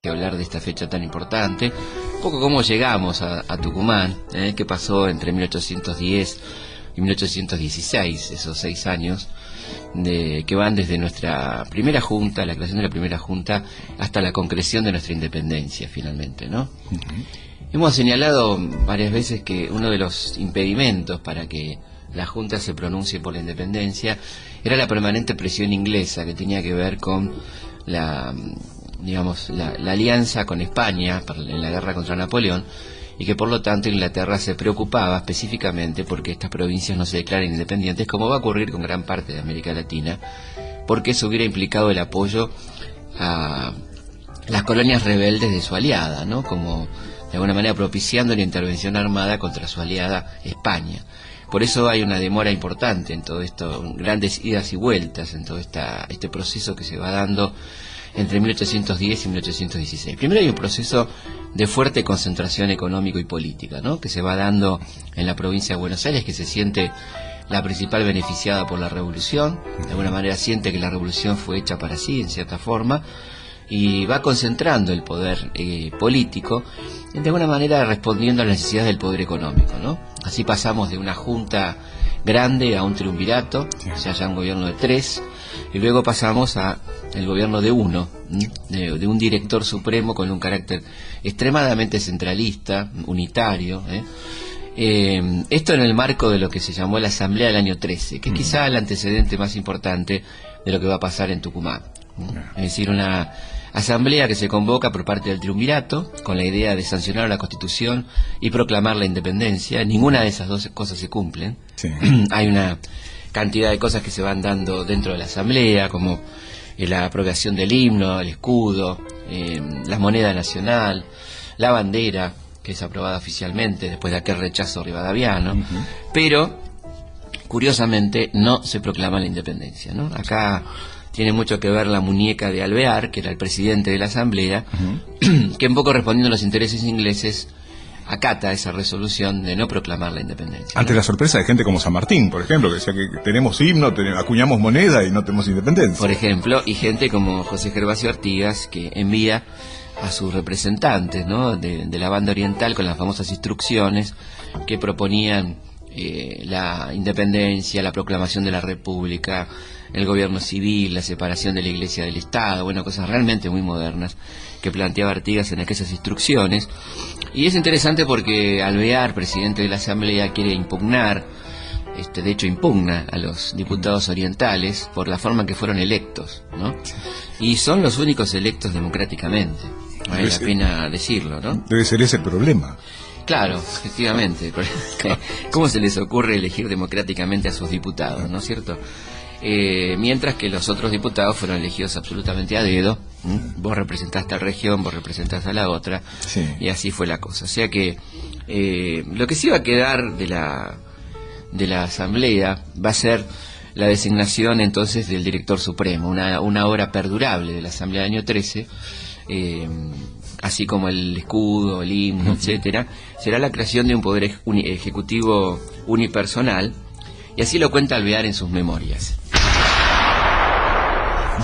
que hablar de esta fecha tan importante, un poco cómo llegamos a Tucumán, qué pasó entre 1810 y 1816, esos 6 años que van desde nuestra primera junta, la creación de la primera junta, hasta la concreción de nuestra independencia finalmente, ¿no? Hemos señalado varias veces que uno de los impedimentos para que la Junta se pronuncie por la independencia era la permanente presión inglesa que tenía que ver con la alianza con España en la guerra contra Napoleón, y que por lo tanto Inglaterra se preocupaba específicamente porque estas provincias no se declaren independientes, como va a ocurrir con gran parte de América Latina, porque eso hubiera implicado el apoyo a las colonias rebeldes de su aliada, ¿no? Como de alguna manera propiciando la intervención armada contra su aliada España. Por eso hay una demora importante en todo esto, grandes idas y vueltas en todo este proceso que se va dando entre 1810 y 1816. Primero hay un proceso de fuerte concentración económico y política, ¿no?, que se va dando en la provincia de Buenos Aires, que se siente la principal beneficiada por la revolución, de alguna manera siente que la revolución fue hecha para sí, en cierta forma, y va concentrando el poder político, de alguna manera respondiendo a las necesidades del poder económico, ¿no? Así pasamos de una junta grande a un triunvirato, o sea, ya un gobierno de 3, y luego pasamos a el gobierno de 1, de un director supremo con un carácter extremadamente centralista, unitario, esto en el marco de lo que se llamó la Asamblea del año 13, que es quizá el antecedente más importante de lo que va a pasar en Tucumán. Es decir, una asamblea que se convoca por parte del triunvirato con la idea de sancionar la Constitución y proclamar la independencia. Ninguna de esas dos cosas se cumplen. Sí. Hay una cantidad de cosas que se van dando dentro de la asamblea, como la apropiación del himno, el escudo, la moneda nacional, la bandera, que es aprobada oficialmente después de aquel rechazo rivadaviano, pero curiosamente no se proclama la independencia, ¿no? Acá tiene mucho que ver la muñeca de Alvear, que era el presidente de la Asamblea, que un poco respondiendo a los intereses ingleses acata esa resolución de no proclamar la independencia. Ante la sorpresa de gente como San Martín, por ejemplo, que decía que tenemos himno, acuñamos moneda y no tenemos independencia. Por ejemplo, y gente como José Gervasio Artigas, que envía a sus representantes, ¿no?, de la banda oriental con las famosas instrucciones que proponían la independencia, la proclamación de la República, el gobierno civil, la separación de la Iglesia del Estado, bueno, cosas realmente muy modernas que planteaba Artigas en aquellas instrucciones. Y es interesante porque Alvear, presidente de la Asamblea, quiere impugnar, de hecho impugna a los diputados orientales por la forma en que fueron electos, ¿no? Y son los únicos electos democráticamente, vale la pena decirlo, ¿no? Debe ser ese el problema. Claro, efectivamente. ¿Cómo se les ocurre elegir democráticamente a sus diputados, no es cierto? Mientras que los otros diputados fueron elegidos absolutamente a dedo. Vos representaste a la región, vos representaste a la otra, sí. Y así fue la cosa. O sea que lo que sí va a quedar de la asamblea va a ser la designación entonces del director supremo, una obra perdurable de la asamblea del año 13, así como el escudo, el himno, etcétera. Será la creación de un poder ejecutivo unipersonal, y así lo cuenta Alvear en sus memorias.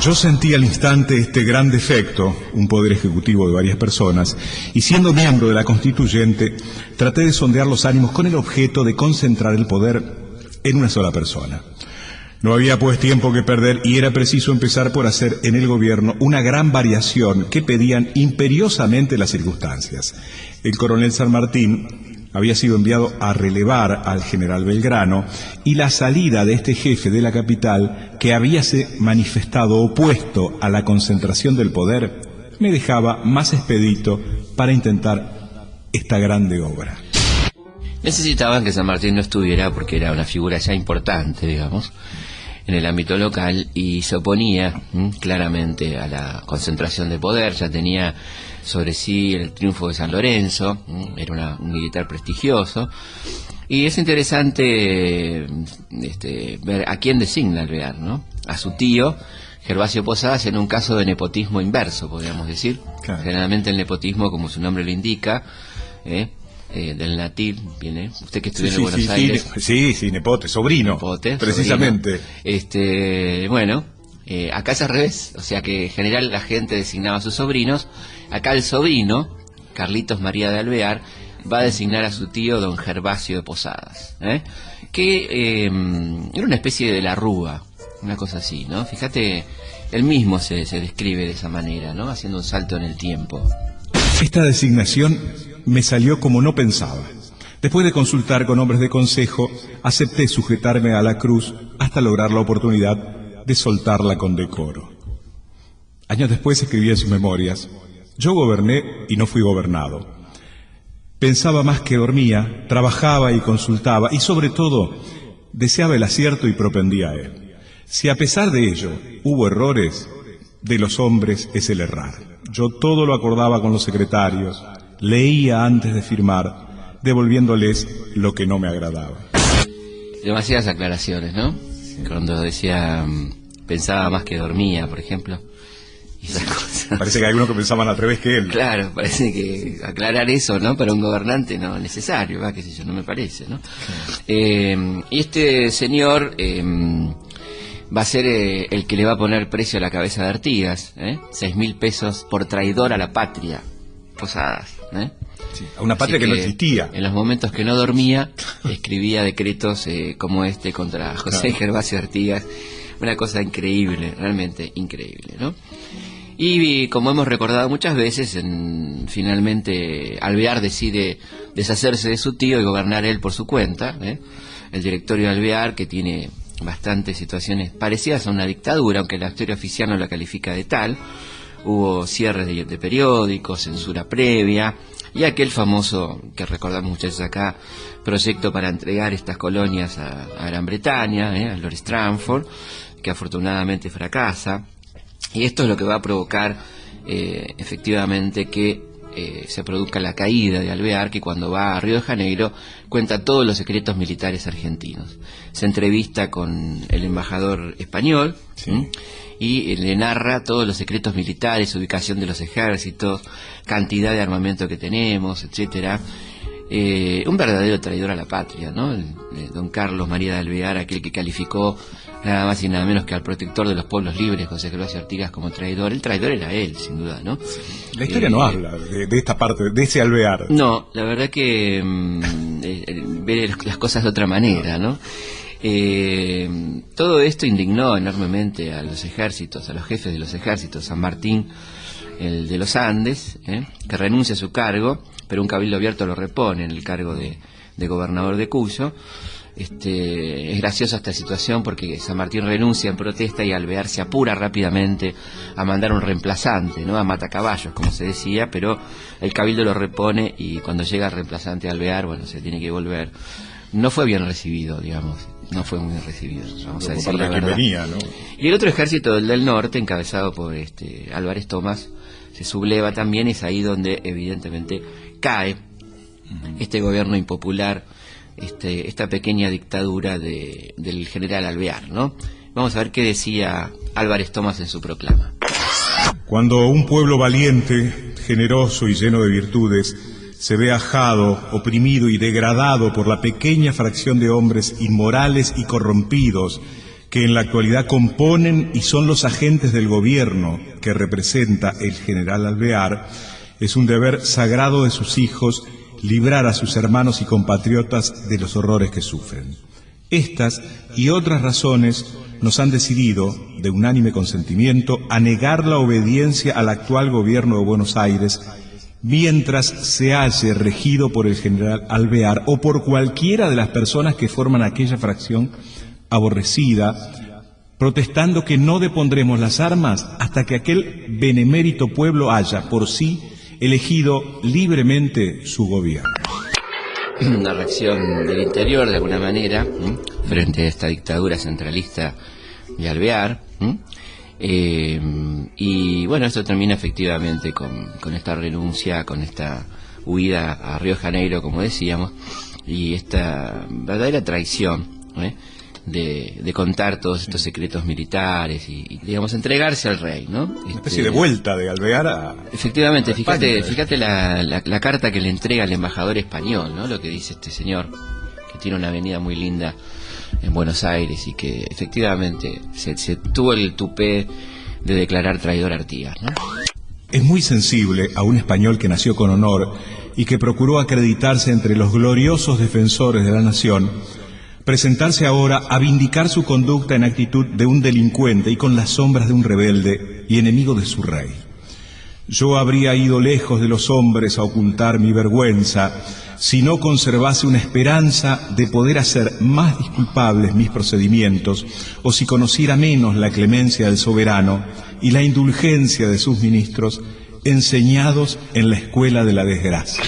Yo sentí al instante este gran defecto, un poder ejecutivo de varias personas, y siendo miembro de la Constituyente, traté de sondear los ánimos con el objeto de concentrar el poder en una sola persona. No había pues tiempo que perder y era preciso empezar por hacer en el gobierno una gran variación que pedían imperiosamente las circunstancias. El coronel San Martín había sido enviado a relevar al general Belgrano, y la salida de este jefe de la capital, que habíase manifestado opuesto a la concentración del poder, me dejaba más expedito para intentar esta grande obra. Necesitaban que San Martín no estuviera porque era una figura ya importante, digamos, en el ámbito local, y se oponía claramente a la concentración de poder. Ya tenía sobre sí el triunfo de San Lorenzo, era un militar prestigioso, y es interesante ver a quién designa Alvear, ¿no? A su tío Gervasio Posadas, en un caso de nepotismo inverso, podríamos decir. Claro. Generalmente el nepotismo, como su nombre lo indica, del latín viene, usted que estudió en Buenos Aires. Sí, nepote, sobrino. Nepote, precisamente. Sobrino. Bueno, Acá es al revés, o sea que en general la gente designaba a sus sobrinos. Acá el sobrino, Carlitos María de Alvear, va a designar a su tío don Gervasio de Posadas, que era una especie de la Rúa, una cosa así, ¿no? Fíjate, él mismo se describe de esa manera, ¿no? Haciendo un salto en el tiempo. Esta designación me salió como no pensaba. Después de consultar con hombres de consejo, acepté sujetarme a la cruz hasta lograr la oportunidad de soltarla con decoro. Años después escribí en sus memorias: yo goberné y no fui gobernado. Pensaba más que dormía, trabajaba y consultaba, y sobre todo, deseaba el acierto y propendía a él. Si a pesar de ello hubo errores, de los hombres es el errar. Yo todo lo acordaba con los secretarios, leía antes de firmar, devolviéndoles lo que no me agradaba. Demasiadas aclaraciones, ¿no? Cuando decía pensaba más que dormía, por ejemplo, y esas cosas. Parece que hay algunos que pensaban al revés que él. Claro, parece que aclarar eso, ¿no? Para un gobernante no es necesario, qué sé yo, no me parece, ¿no? Y este señor va a ser el que le va a poner precio a la cabeza de Artigas, 6.000 pesos por traidor a la patria, Posadas, Sí, a una patria que no existía. En los momentos que no dormía, escribía decretos como este contra José Gervasio Artigas. Una cosa increíble, realmente increíble, ¿no? Y como hemos recordado muchas veces, finalmente Alvear decide deshacerse de su tío y gobernar él por su cuenta, El directorio de Alvear, que tiene bastantes situaciones parecidas a una dictadura, aunque la historia oficial no la califica de tal. Hubo cierres de periódicos, censura previa, y aquel famoso, que recordamos muchas acá, proyecto para entregar estas colonias a Gran Bretaña, a Lord Stranford, que afortunadamente fracasa. Y esto es lo que va a provocar efectivamente que se produzca la caída de Alvear, que cuando va a Río de Janeiro cuenta todos los secretos militares argentinos. Se entrevista con el embajador español, ¿sí? Y le narra todos los secretos militares, ubicación de los ejércitos, cantidad de armamento que tenemos, etcétera. Un verdadero traidor a la patria, ¿no? Don Carlos María de Alvear, aquel que calificó nada más y nada menos que al protector de los pueblos libres, José Gervasio Artigas, como traidor. El traidor era él, sin duda, ¿no? La historia no habla de esta parte, de ese Alvear. No, la verdad que ver las cosas de otra manera, ¿no? Todo esto indignó enormemente a los ejércitos, a los jefes de los ejércitos. San Martín, el de los Andes, que renuncia a su cargo, pero un cabildo abierto lo repone en el cargo de gobernador de Cuyo. Es graciosa esta situación porque San Martín renuncia en protesta y Alvear se apura rápidamente a mandar un reemplazante, ¿no? A matacaballos, como se decía, pero el cabildo lo repone y cuando llega el reemplazante a Alvear, bueno, se tiene que volver. No fue bien recibido, digamos, no fue muy bien recibido, vamos a decir la verdad. Venía, ¿no? Y el otro ejército, el del norte, encabezado por Álvarez Tomás, se subleva también. Es ahí donde evidentemente cae este gobierno impopular, esta pequeña dictadura del general Alvear, ¿no? Vamos a ver qué decía Álvarez Tomás en su proclama. Cuando un pueblo valiente, generoso y lleno de virtudes se ve ajado, oprimido y degradado por la pequeña fracción de hombres inmorales y corrompidos que en la actualidad componen y son los agentes del gobierno que representa el general Alvear, es un deber sagrado de sus hijos librar a sus hermanos y compatriotas de los horrores que sufren. Estas y otras razones nos han decidido, de unánime consentimiento, a negar la obediencia al actual gobierno de Buenos Aires mientras se halle regido por el general Alvear o por cualquiera de las personas que forman aquella fracción aborrecida, protestando que no depondremos las armas hasta que aquel benemérito pueblo haya por sí elegido libremente su gobierno. Una reacción del interior, de alguna manera, frente a esta dictadura centralista de Alvear. Y bueno, esto termina efectivamente con esta renuncia, con esta huida a Río de Janeiro, como decíamos, y esta verdadera traición, de contar todos estos secretos militares y digamos, entregarse al rey, ¿no? Una especie de vuelta de Alvear a... Efectivamente, a España, fíjate la carta que le entrega al embajador español, ¿no? Lo que dice este señor, que tiene una avenida muy linda en Buenos Aires y que efectivamente se tuvo el tupé de declarar traidor a Artigas, ¿no? Es muy sensible a un español que nació con honor y que procuró acreditarse entre los gloriosos defensores de la nación, presentarse ahora a vindicar su conducta en actitud de un delincuente y con las sombras de un rebelde y enemigo de su rey. Yo habría ido lejos de los hombres a ocultar mi vergüenza si no conservase una esperanza de poder hacer más disculpables mis procedimientos, o si conociera menos la clemencia del soberano y la indulgencia de sus ministros, enseñados en la escuela de la desgracia.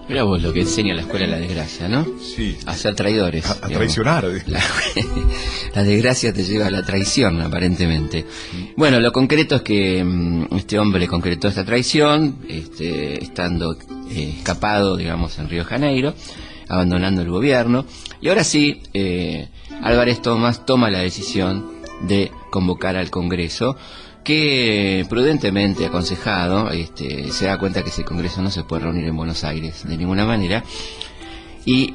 Mira vos lo que enseña la escuela de la desgracia, ¿no? Sí. A ser traidores. A traicionar. La desgracia te lleva a la traición, aparentemente. Bueno, lo concreto es que este hombre concretó esta traición, estando escapado, digamos, en Río de Janeiro, abandonando el gobierno. Y ahora sí, Álvarez Thomas toma la decisión de convocar al Congreso, que prudentemente aconsejado se da cuenta que ese Congreso no se puede reunir en Buenos Aires de ninguna manera, y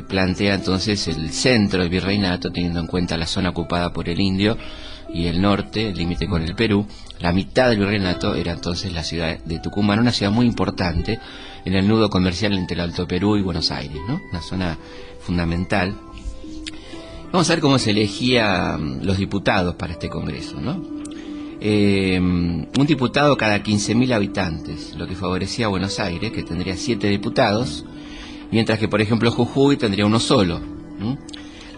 plantea entonces el centro del virreinato, teniendo en cuenta la zona ocupada por el Indio y el norte, el límite con el Perú. La mitad del virreinato era entonces la ciudad de Tucumán, una ciudad muy importante en el nudo comercial entre el Alto Perú y Buenos Aires, ¿no? Una zona fundamental. Vamos a ver cómo se elegían los diputados para este Congreso, ¿no? Un diputado cada 15.000 habitantes, lo que favorecía a Buenos Aires, que tendría 7 diputados, mientras que, por ejemplo, Jujuy tendría uno solo.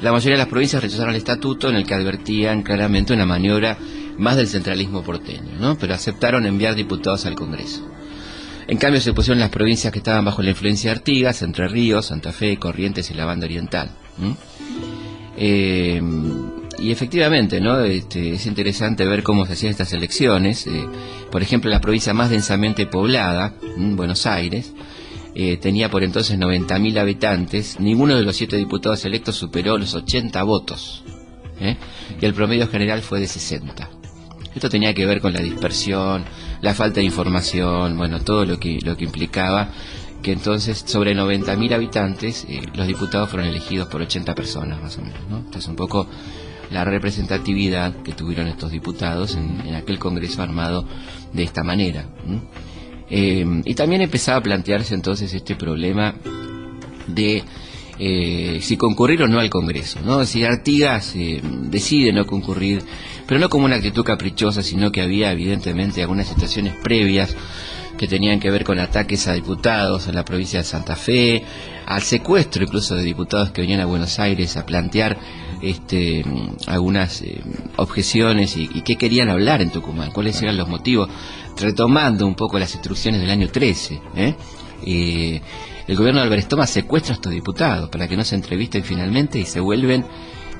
La mayoría de las provincias rechazaron el estatuto, en el que advertían claramente una maniobra más del centralismo porteño, ¿no? Pero aceptaron enviar diputados al Congreso. En cambio, se pusieron las provincias que estaban bajo la influencia de Artigas: Entre Ríos, Santa Fe, Corrientes y la Banda Oriental. Y efectivamente, ¿no? Es interesante ver cómo se hacían estas elecciones. Por ejemplo, la provincia más densamente poblada, Buenos Aires, tenía por entonces 90.000 habitantes. Ninguno de los 7 diputados electos superó los 80 votos, y el promedio general fue de 60. Esto tenía que ver con la dispersión, la falta de información, bueno, todo lo que implicaba que entonces sobre 90.000 habitantes los diputados fueron elegidos por 80 personas más o menos, ¿no? Entonces un poco la representatividad que tuvieron estos diputados en aquel Congreso armado de esta manera. Y también empezaba a plantearse entonces este problema de si concurrir o no al Congreso, ¿no? Si Artigas decide no concurrir, pero no como una actitud caprichosa, sino que había evidentemente algunas situaciones previas que tenían que ver con ataques a diputados en la provincia de Santa Fe, al secuestro incluso de diputados que venían a Buenos Aires a plantear algunas objeciones y qué querían hablar en Tucumán, cuáles eran los motivos, retomando un poco las instrucciones del año 13. El gobierno de Álvarez Thomas secuestra a estos diputados para que no se entrevisten finalmente y se vuelven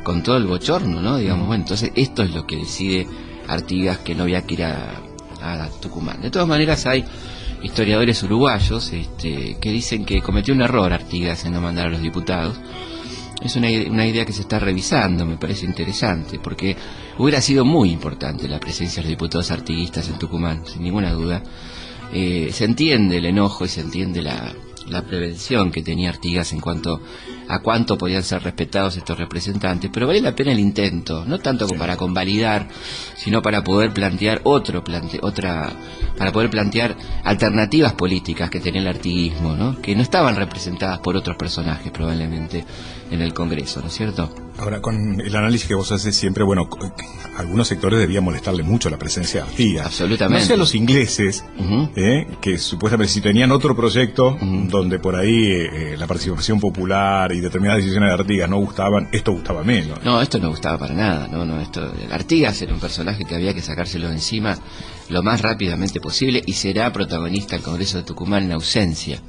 con todo el bochorno, ¿no? Digamos, bueno, entonces esto es lo que decide Artigas, que no había que ir a Tucumán. De todas maneras, hay historiadores uruguayos que dicen que cometió un error Artigas en no mandar a los diputados. Es una idea que se está revisando, me parece interesante, porque hubiera sido muy importante la presencia de los diputados artiguistas en Tucumán, sin ninguna duda. Se entiende el enojo y se entiende la prevención que tenía Artigas en cuanto a cuánto podían ser respetados estos representantes, pero vale la pena el intento, no tanto como para convalidar, sino para poder plantear para poder plantear alternativas políticas que tenía el artiguismo, ¿no? Que no estaban representadas por otros personajes probablemente en el Congreso, ¿no es cierto? Ahora, con el análisis que vos haces siempre, bueno, algunos sectores debían molestarle mucho la presencia de Artigas. Absolutamente. No sé a los ingleses, que supuestamente si tenían otro proyecto donde por ahí la participación popular y determinadas decisiones de Artigas no gustaban, esto gustaba menos. No, esto no gustaba para nada, Artigas era un personaje que había que sacárselo de encima lo más rápidamente posible, y será protagonista del Congreso de Tucumán en ausencia.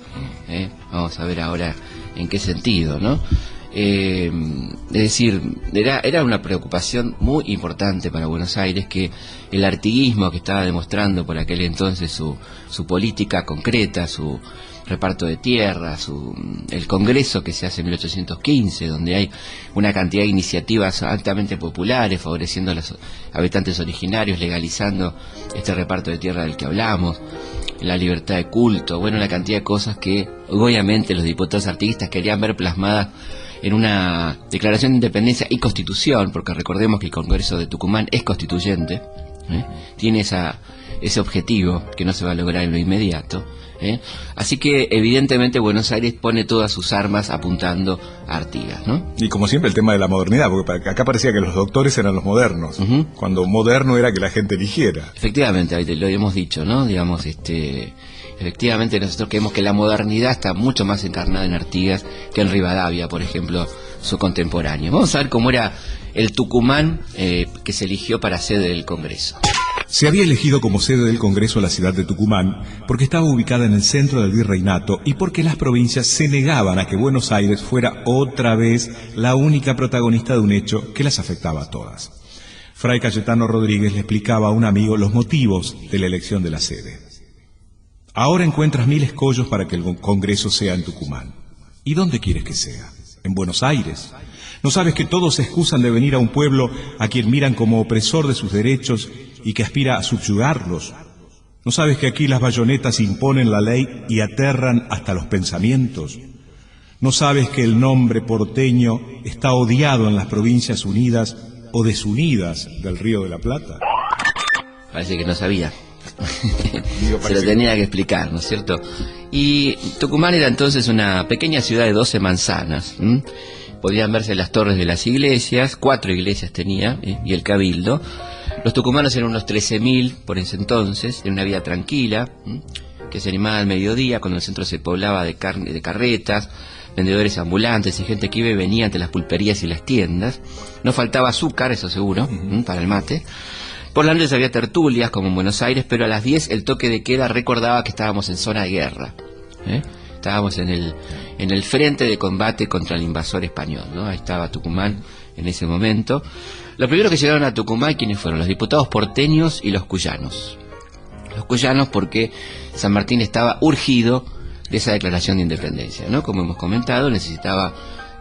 Vamos a ver ahora en qué sentido, ¿no? Es decir, era una preocupación muy importante para Buenos Aires que el artiguismo, que estaba demostrando por aquel entonces su política concreta, su reparto de tierras, el Congreso que se hace en 1815, donde hay una cantidad de iniciativas altamente populares, favoreciendo a los habitantes originarios, legalizando este reparto de tierra del que hablamos, la libertad de culto, bueno, una cantidad de cosas que obviamente los diputados artiguistas querían ver plasmadas en una declaración de independencia y constitución, porque recordemos que el Congreso de Tucumán es constituyente, tiene ese objetivo que no se va a lograr en lo inmediato. Así que evidentemente Buenos Aires pone todas sus armas apuntando a Artigas, ¿no? Y como siempre el tema de la modernidad, porque acá parecía que los doctores eran los modernos, cuando moderno era que la gente eligiera. Efectivamente, ahí lo hemos dicho, ¿no? Digamos, efectivamente nosotros creemos que la modernidad está mucho más encarnada en Artigas que en Rivadavia, por ejemplo, su contemporáneo. Vamos a ver cómo era el Tucumán que se eligió para sede del Congreso. Se había elegido como sede del Congreso la ciudad de Tucumán porque estaba ubicada en el centro del virreinato y porque las provincias se negaban a que Buenos Aires fuera otra vez la única protagonista de un hecho que las afectaba a todas. Fray Cayetano Rodríguez le explicaba a un amigo los motivos de la elección de la sede. Ahora encuentras 1000 escollos para que el Congreso sea en Tucumán. ¿Y dónde quieres que sea? ¿En Buenos Aires? ¿No sabes que todos se excusan de venir a un pueblo a quien miran como opresor de sus derechos y que aspira a subyugarlos? ¿No sabes que aquí las bayonetas imponen la ley y aterran hasta los pensamientos? ¿No sabes que el nombre porteño está odiado en las provincias unidas o desunidas del Río de la Plata? Parece que no sabía. Se lo tenía que explicar, ¿no es cierto? Y Tucumán era entonces una pequeña ciudad de 12 manzanas. Podían verse las torres de las iglesias, 4 iglesias tenía, y el cabildo. Los tucumanos eran unos 13.000 por ese entonces, en una vida tranquila, que se animaba al mediodía, cuando el centro se poblaba de carretas, vendedores ambulantes y gente que iba y venía ante las pulperías y las tiendas. No faltaba azúcar, eso seguro, para el mate. Por la noche había tertulias, como en Buenos Aires, pero a las 10 el toque de queda recordaba que estábamos en zona de guerra. Estábamos en el frente de combate contra el invasor español, ¿no? Ahí estaba Tucumán en ese momento. Los primeros que llegaron a Tucumán, ¿quiénes fueron? Los diputados porteños y los cuyanos. Los cuyanos porque San Martín estaba urgido de esa declaración de independencia, ¿no? Como hemos comentado, necesitaba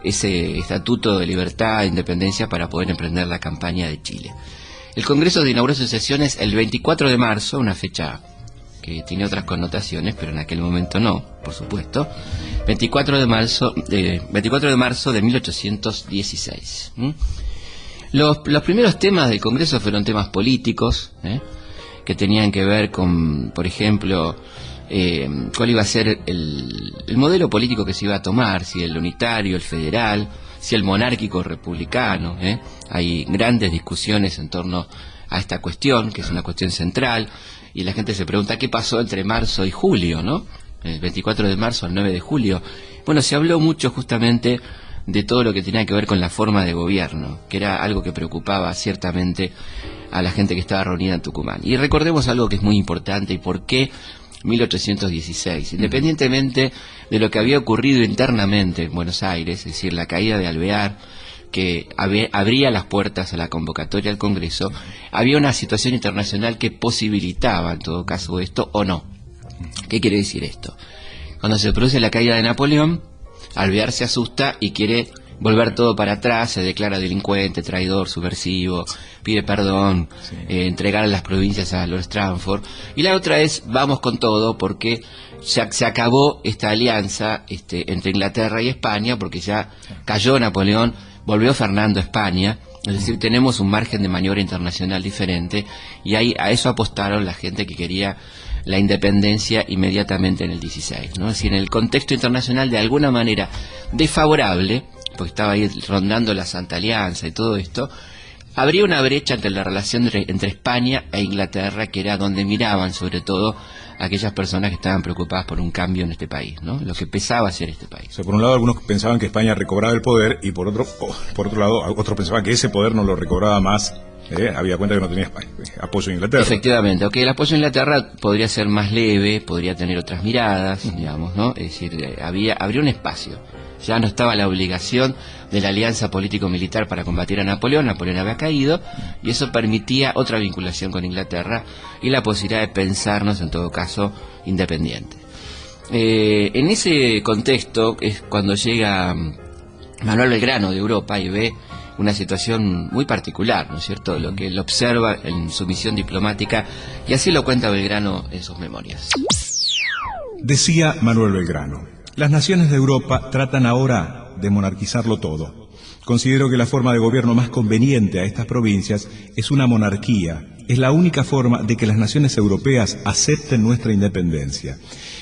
ese estatuto de libertad e independencia para poder emprender la campaña de Chile. El Congreso inauguró sus sesiones el 24 de marzo, una fecha que tiene otras connotaciones, pero en aquel momento no, por supuesto. 24 de marzo de 1816. Los primeros temas del Congreso fueron temas políticos, que tenían que ver con, por ejemplo, cuál iba a ser el modelo político que se iba a tomar, si el unitario, el federal, si el monárquico o republicano. Hay grandes discusiones en torno a esta cuestión, que es una cuestión central, y la gente se pregunta qué pasó entre marzo y julio, ¿no? El 24 de marzo al 9 de julio. Bueno, se habló mucho justamente de todo lo que tenía que ver con la forma de gobierno, que era algo que preocupaba ciertamente a la gente que estaba reunida en Tucumán. Y recordemos algo que es muy importante y por qué 1816. Independientemente de lo que había ocurrido internamente en Buenos Aires, es decir, la caída de Alvear, que abría las puertas a la convocatoria al Congreso, había una situación internacional que posibilitaba en todo caso esto o no. ¿Qué quiere decir esto? Cuando se produce la caída de Napoleón, Alvear se asusta y quiere volver todo para atrás, se declara delincuente, traidor, subversivo, pide perdón, entregar las provincias a Lord Stranford. Y la otra es, vamos con todo, porque se acabó esta alianza entre Inglaterra y España, porque ya cayó Napoleón, volvió Fernando a España, es decir, tenemos un margen de maniobra internacional diferente, y ahí a eso apostaron la gente que quería la independencia inmediatamente en el 16, ¿no? Es decir, en el contexto internacional de alguna manera desfavorable, porque estaba ahí rondando la Santa Alianza y todo esto, habría una brecha entre la relación entre España e Inglaterra, que era donde miraban sobre todo aquellas personas que estaban preocupadas por un cambio en este país, ¿no? Lo que pesaba ser este país. O sea, por un lado algunos pensaban que España recobraba el poder y por otro lado otros pensaban que ese poder no lo recobraba más. Había cuenta que no tenía apoyo de Inglaterra. Efectivamente, aunque el apoyo de Inglaterra podría ser más leve, podría tener otras miradas, digamos, ¿no? Es decir, habría un espacio. Ya no estaba la obligación de la alianza político-militar para combatir a Napoleón. Napoleón había caído y eso permitía otra vinculación con Inglaterra y la posibilidad de pensarnos, en todo caso, independientes. En ese contexto es cuando llega Manuel Belgrano de Europa y ve una situación muy particular, ¿no es cierto?, lo que él observa en su misión diplomática, y así lo cuenta Belgrano en sus memorias. Decía Manuel Belgrano: las naciones de Europa tratan ahora de monarquizarlo todo. Considero que la forma de gobierno más conveniente a estas provincias es una monarquía. Es la única forma de que las naciones europeas acepten nuestra independencia.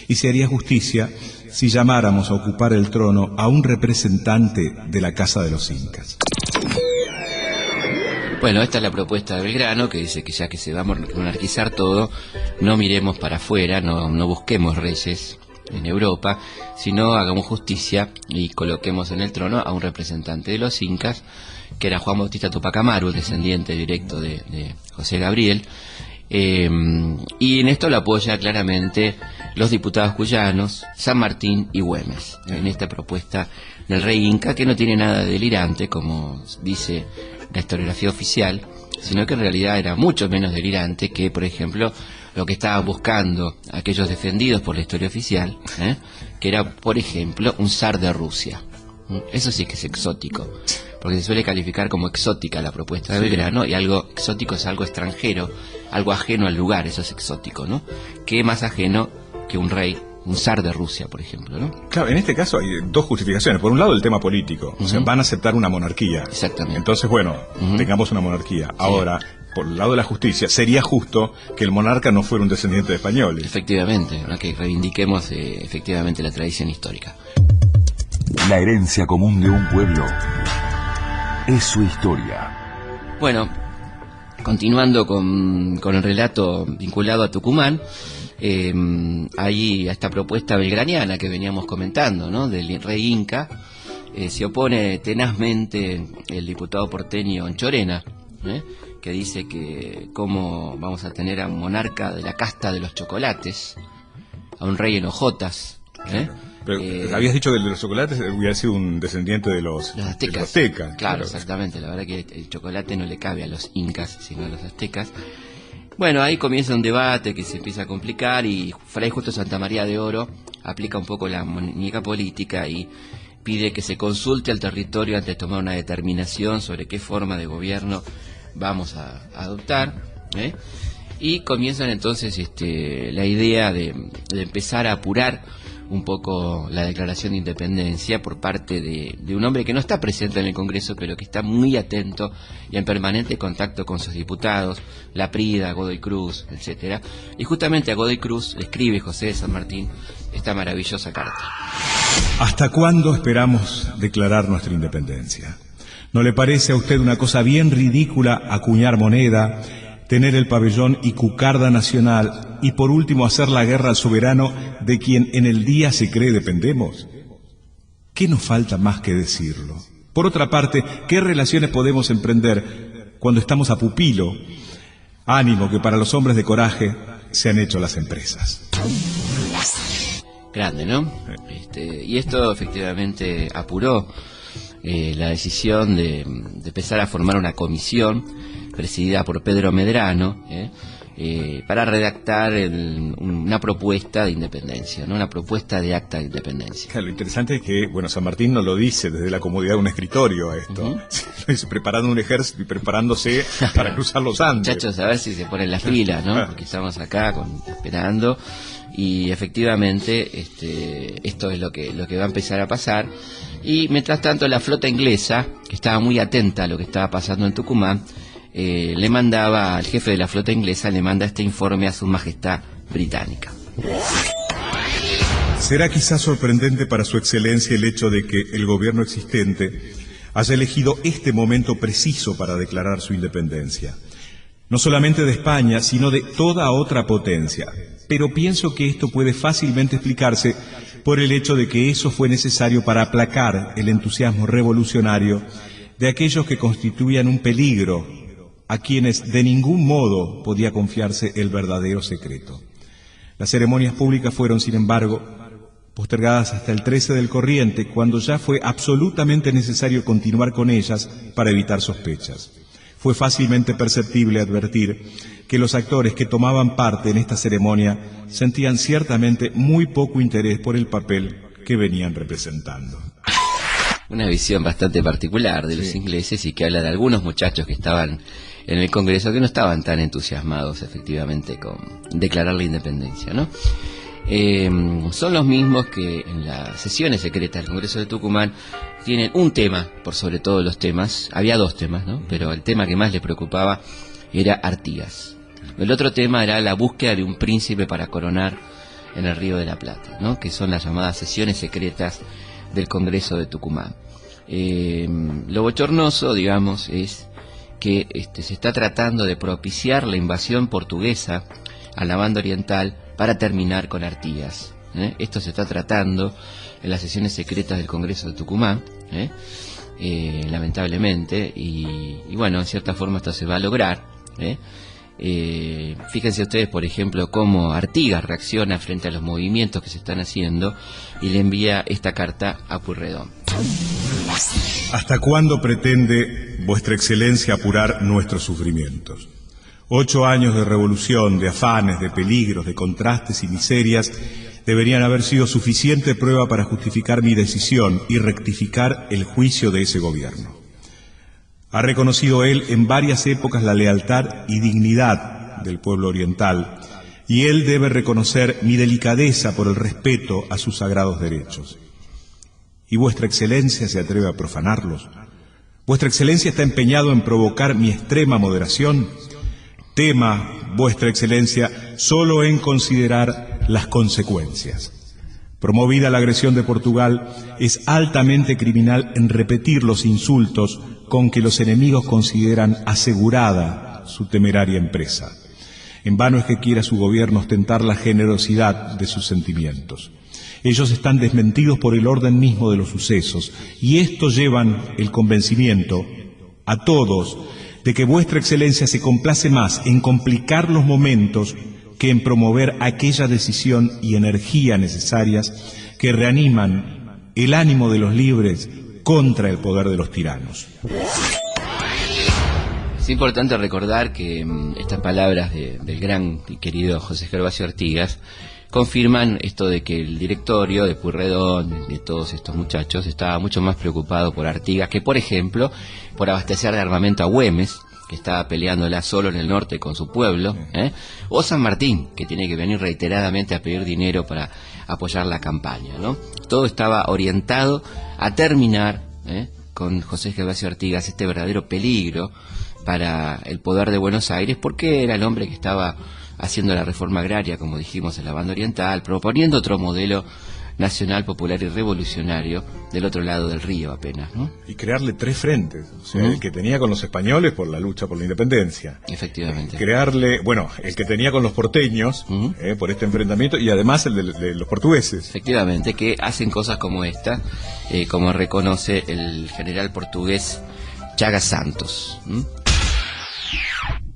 Y se haría justicia si llamáramos a ocupar el trono a un representante de la Casa de los Incas. Bueno, esta es la propuesta de Belgrano, que dice que ya que se va a monarquizar todo, no miremos para afuera, no busquemos reyes en Europa, sino hagamos justicia y coloquemos en el trono a un representante de los incas, que era Juan Bautista Tupac Amaru, descendiente directo de José Gabriel, y en esto lo apoya claramente los diputados cuyanos, San Martín y Güemes, en esta propuesta del rey inca, que no tiene nada de delirante, como dice la historiografía oficial, sino que en realidad era mucho menos delirante que, por ejemplo, lo que estaban buscando aquellos defendidos por la historia oficial, que era, por ejemplo, un zar de Rusia. Eso sí que es exótico, porque se suele calificar como exótica la propuesta de Belgrano, y algo exótico es algo extranjero, algo ajeno al lugar, eso es exótico, ¿no? ¿Qué más ajeno que un rey, un zar de Rusia, por ejemplo, ¿no? Claro, en este caso hay dos justificaciones. Por un lado, el tema político, o sea, van a aceptar una monarquía. Exactamente. Entonces, bueno, tengamos una monarquía. Sí. Ahora, por el lado de la justicia, sería justo que el monarca no fuera un descendiente de españoles. Efectivamente, ¿no? Que reivindiquemos efectivamente la tradición histórica. La herencia común de un pueblo es su historia. Bueno, continuando con el relato vinculado a Tucumán, ahí a esta propuesta belgraniana que veníamos comentando, ¿no?, del rey inca, se opone tenazmente el diputado porteño Anchorena, que dice que cómo vamos a tener a un monarca de la casta de los chocolates, a un rey en hojotas, Pero habías dicho que de los chocolates hubiera sido un descendiente de los aztecas. De los aztecas. Claro, exactamente. La verdad que el chocolate no le cabe a los incas, sino a los aztecas. Bueno, ahí comienza un debate que se empieza a complicar, y Fray Justo Santamaría de Oro aplica un poco la muñeca política y pide que se consulte al territorio antes de tomar una determinación sobre qué forma de gobierno vamos a adoptar, y comienzan entonces la idea de empezar a apurar un poco la declaración de independencia por parte de un hombre que no está presente en el Congreso, pero que está muy atento y en permanente contacto con sus diputados, Laprida, Godoy Cruz, etcétera. Y justamente a Godoy Cruz le escribe José de San Martín esta maravillosa carta. ¿Hasta cuándo esperamos declarar nuestra independencia? ¿No le parece a usted una cosa bien ridícula acuñar moneda, tener el pabellón y cucarda nacional, y por último hacer la guerra al soberano de quien en el día se cree dependemos? ¿Qué nos falta más que decirlo? Por otra parte, ¿qué relaciones podemos emprender cuando estamos a pupilo? Ánimo, que para los hombres de coraje se han hecho las empresas. Grande, ¿no? Y esto efectivamente apuró la decisión de empezar a formar una comisión presidida por Pedro Medrano, para redactar una propuesta de independencia, ¿no? Una propuesta de acta de independencia. Claro, lo interesante es que, bueno, San Martín no lo dice desde la comodidad de un escritorio a esto, lo dice preparando un ejército y preparándose para cruzar los Andes. Muchachos, a ver si se ponen las pilas, ¿no? Porque estamos acá esperando, y efectivamente esto es lo que va a empezar a pasar. Y mientras tanto la flota inglesa, que estaba muy atenta a lo que estaba pasando en Tucumán, le mandaba al jefe de la flota inglesa, le manda este informe a su majestad británica. Será quizás sorprendente para su excelencia el hecho de que el gobierno existente haya elegido este momento preciso para declarar su independencia, no solamente de España, sino de toda otra potencia. Pero pienso que esto puede fácilmente explicarse por el hecho de que eso fue necesario para aplacar el entusiasmo revolucionario de aquellos que constituían un peligro, a quienes de ningún modo podía confiarse el verdadero secreto. Las ceremonias públicas fueron, sin embargo, postergadas hasta el 13 del corriente, cuando ya fue absolutamente necesario continuar con ellas para evitar sospechas. Fue fácilmente perceptible advertir que los actores que tomaban parte en esta ceremonia sentían ciertamente muy poco interés por el papel que venían representando. Una visión bastante particular de los ingleses, y que habla de algunos muchachos que estaban en el Congreso que no estaban tan entusiasmados efectivamente con declarar la independencia, ¿no? son los mismos que en las sesiones secretas del Congreso de Tucumán tienen un tema, por sobre todos los temas. Había dos temas, ¿no? Pero el tema que más les preocupaba era Artigas. El otro tema era la búsqueda de un príncipe para coronar en el Río de la Plata, ¿no? Que son las llamadas sesiones secretas del Congreso de Tucumán. Lo bochornoso, digamos, es que se está tratando de propiciar la invasión portuguesa a la banda oriental para terminar con Artigas. Esto se está tratando en las sesiones secretas del Congreso de Tucumán, lamentablemente, y bueno, en cierta forma esto se va a lograr. Fíjense ustedes, por ejemplo, cómo Artigas reacciona frente a los movimientos que se están haciendo y le envía esta carta a Pueyrredón. ¿Hasta cuándo pretende Vuestra Excelencia apurar nuestros sufrimientos? 8 años de revolución, de afanes, de peligros, de contrastes y miserias deberían haber sido suficiente prueba para justificar mi decisión y rectificar el juicio de ese gobierno. Ha reconocido él en varias épocas la lealtad y dignidad del pueblo oriental, y él debe reconocer mi delicadeza por el respeto a sus sagrados derechos. ¿Y Vuestra Excelencia se atreve a profanarlos? ¿Vuestra Excelencia está empeñado en provocar mi extrema moderación? Tema, Vuestra Excelencia, solo en considerar las consecuencias. Promovida la agresión de Portugal, es altamente criminal en repetir los insultos con que los enemigos consideran asegurada su temeraria empresa. En vano es que quiera su gobierno ostentar la generosidad de sus sentimientos. Ellos están desmentidos por el orden mismo de los sucesos, y esto llevan el convencimiento a todos de que Vuestra Excelencia se complace más en complicar los momentos que en promover aquella decisión y energía necesarias que reaniman el ánimo de los libres contra el poder de los tiranos. Es importante recordar que estas palabras del gran y querido José Gervasio Artigas confirman esto de que el directorio de Pueyrredón, de todos estos muchachos, estaba mucho más preocupado por Artigas que, por ejemplo, por abastecer de armamento a Güemes, que estaba peleándola solo en el norte con su pueblo, o San Martín, que tiene que venir reiteradamente a pedir dinero para apoyar la campaña, ¿no? Todo estaba orientado a terminar con José Gervasio Artigas, este verdadero peligro para el poder de Buenos Aires, porque era el hombre que estaba haciendo la reforma agraria, como dijimos, en la banda oriental, proponiendo otro modelo nacional, popular y revolucionario del otro lado del río apenas, ¿no? Y crearle 3 frentes, o sea, el que tenía con los españoles por la lucha por la independencia. Efectivamente. Crearle, bueno, el que tenía con los porteños por este enfrentamiento, y además el de los portugueses. Efectivamente, que hacen cosas como esta, como reconoce el general portugués Chagas Santos.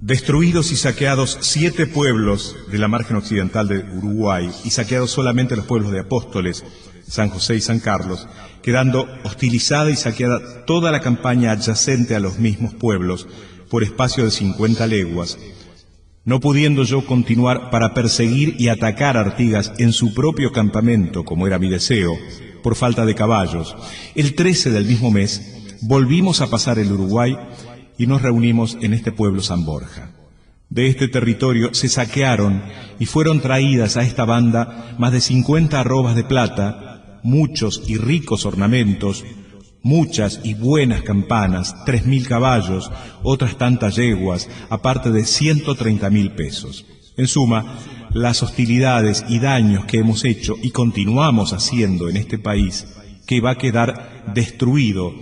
Destruidos y saqueados 7 pueblos de la margen occidental de Uruguay, y saqueados solamente los pueblos de Apóstoles, San José y San Carlos, quedando hostilizada y saqueada toda la campaña adyacente a los mismos pueblos por espacio de 50 leguas, no pudiendo yo continuar para perseguir y atacar a Artigas en su propio campamento, como era mi deseo, por falta de caballos, el 13 del mismo mes volvimos a pasar el Uruguay y nos reunimos en este pueblo San Borja. De este territorio se saquearon y fueron traídas a esta banda más de 50 arrobas de plata, muchos y ricos ornamentos, muchas y buenas campanas, 3.000 caballos, otras tantas yeguas, aparte de 130.000 pesos. En suma, las hostilidades y daños que hemos hecho y continuamos haciendo en este país, que va a quedar destruido,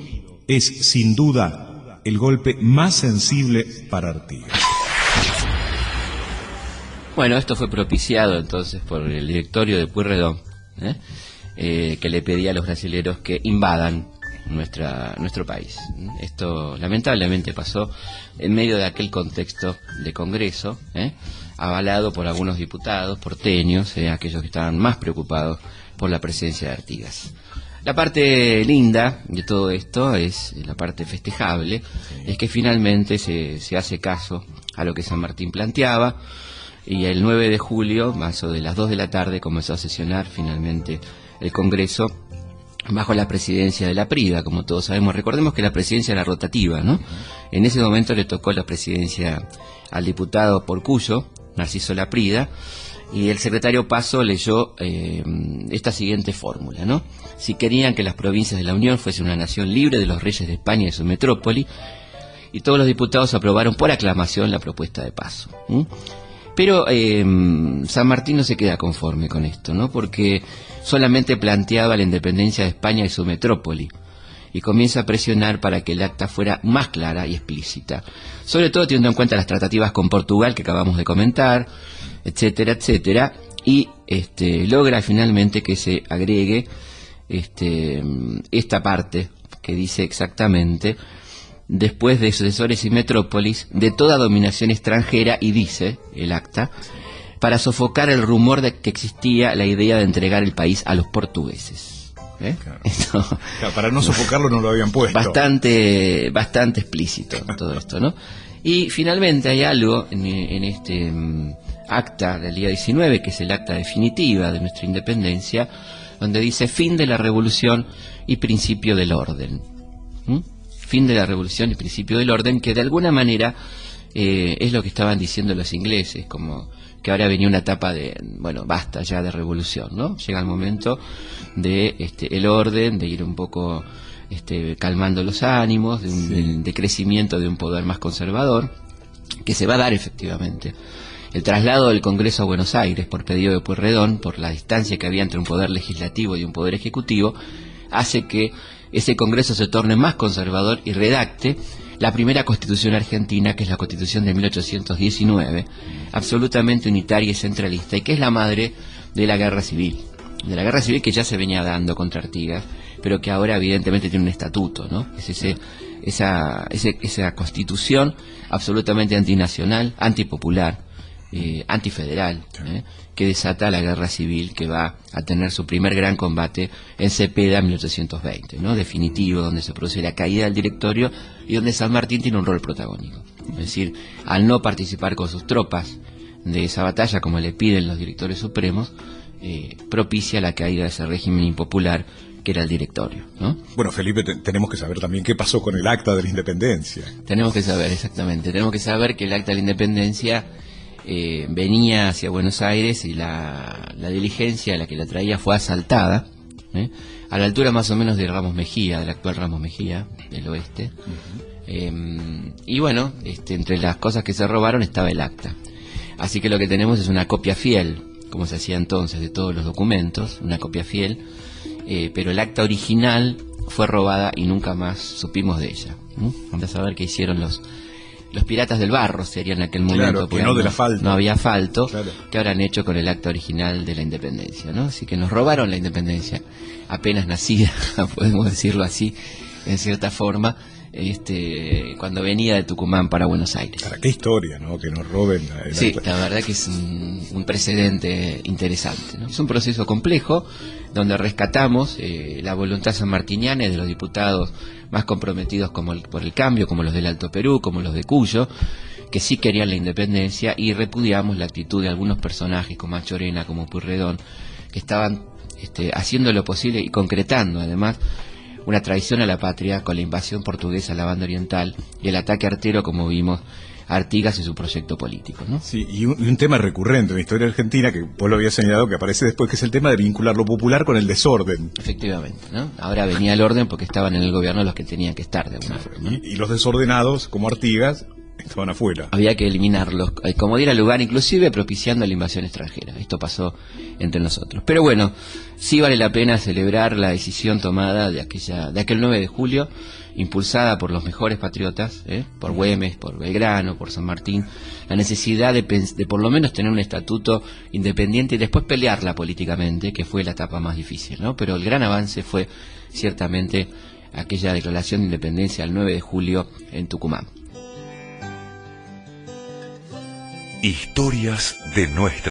es sin duda el golpe más sensible para Artigas. Bueno, esto fue propiciado entonces por el directorio de Pueyrredón, que le pedía a los brasileros que invadan nuestro país. Esto lamentablemente pasó en medio de aquel contexto de Congreso, avalado por algunos diputados porteños, aquellos que estaban más preocupados por la presencia de Artigas. La parte linda de todo esto es la parte festejable, es que finalmente se hace caso a lo que San Martín planteaba, y el 9 de julio, a eso de las 2 de la tarde, comenzó a sesionar finalmente el Congreso bajo la presidencia de Laprida, como todos sabemos. Recordemos que la presidencia era rotativa, ¿no? En ese momento le tocó la presidencia al diputado Porcuyo, Narciso Laprida, Y el secretario Paso leyó esta siguiente fórmula, ¿no? Si querían que las provincias de la Unión fuesen una nación libre de los reyes de España y de su metrópoli, y todos los diputados aprobaron por aclamación la propuesta de Paso. Pero San Martín no se queda conforme con esto, ¿no? Porque solamente planteaba la independencia de España y su metrópoli, y comienza a presionar para que el acta fuera más clara y explícita, sobre todo teniendo en cuenta las tratativas con Portugal que acabamos de comentar, etcétera, etcétera, y logra finalmente que se agregue esta parte que dice exactamente: después de sucesores y metrópolis, de toda dominación extranjera, y dice el acta, para sofocar el rumor de que existía la idea de entregar el país a los portugueses. Claro. Claro, para no sofocarlo no lo habían puesto. Bastante explícito todo esto, ¿no? Y finalmente hay algo en este acta del día 19, que es el acta definitiva de nuestra independencia, donde dice: fin de la revolución y principio del orden. Fin de la revolución y principio del orden, que de alguna manera es lo que estaban diciendo los ingleses, como que ahora venía una etapa de, bueno, basta ya de revolución, ¿no? Llega el momento de el orden, de ir un poco calmando los ánimos, de crecimiento de un poder más conservador, que se va a dar efectivamente. El traslado del Congreso a Buenos Aires por pedido de Pueyrredón, por la distancia que había entre un poder legislativo y un poder ejecutivo, hace que ese Congreso se torne más conservador y redacte la primera Constitución argentina, que es la Constitución de 1819, absolutamente unitaria y centralista, y que es la madre de la Guerra Civil, que ya se venía dando contra Artigas, pero que ahora evidentemente tiene un estatuto, ¿no? Es esa Constitución absolutamente antinacional, antipopular, antifederal, que desata la Guerra Civil, que va a tener su primer gran combate en Cepeda en 1820, ¿no? Definitivo, donde se produce la caída del directorio y donde San Martín tiene un rol protagónico. Es decir, al no participar con sus tropas de esa batalla, como le piden los directores supremos, propicia la caída de ese régimen impopular que era el directorio, ¿no? Bueno, Felipe, tenemos que saber también qué pasó con el acta de la independencia. Tenemos que saber, exactamente. Tenemos que saber que el acta de la independencia venía hacia Buenos Aires, y la diligencia a la que la traía fue asaltada, a la altura más o menos de Ramos Mejía, del actual Ramos Mejía, del oeste. Y bueno, entre las cosas que se robaron estaba el acta. Así que lo que tenemos es una copia fiel, como se hacía entonces, de todos los documentos, una copia fiel, pero el acta original fue robada y nunca más supimos de ella. Vamos a ver qué hicieron los piratas del barro, serían en aquel momento, claro, que no del asfalto. No había asfalto, claro. Que habrán hecho con el acta original de la independencia, ¿no? Así que nos robaron la independencia, apenas nacida, podemos decirlo así, en cierta forma, cuando venía de Tucumán para Buenos Aires. Para qué historia, ¿no? Que nos roben el Sí, acta. la verdad que es un precedente interesante, ¿no? Es un proceso complejo donde rescatamos la voluntad sanmartiniana de los diputados más comprometidos por el cambio, como los del Alto Perú, como los de Cuyo, que sí querían la independencia, y repudiamos la actitud de algunos personajes como Machorena, como Pueyrredón, que estaban haciendo lo posible y concretando además una traición a la patria con la invasión portuguesa a la banda oriental y el ataque artero, como vimos, a Artigas y su proyecto político, ¿no? Sí, y un tema recurrente en la historia argentina, que vos lo habías señalado, que aparece después, que es el tema de vincular lo popular con el desorden. Efectivamente, ¿no? Ahora venía el orden porque estaban en el gobierno los que tenían que estar de alguna forma, ¿no? Y los desordenados, como Artigas, estaban afuera. Había que eliminarlos, como diera lugar, inclusive propiciando la invasión extranjera. Esto pasó entre nosotros. Pero bueno, sí vale la pena celebrar la decisión tomada de aquel 9 de julio, impulsada por los mejores patriotas, por Güemes, por Belgrano, por San Martín, la necesidad de por lo menos tener un estatuto independiente y después pelearla políticamente, que fue la etapa más difícil, ¿no? Pero el gran avance fue ciertamente aquella declaración de independencia el 9 de julio en Tucumán. Historias de nuestra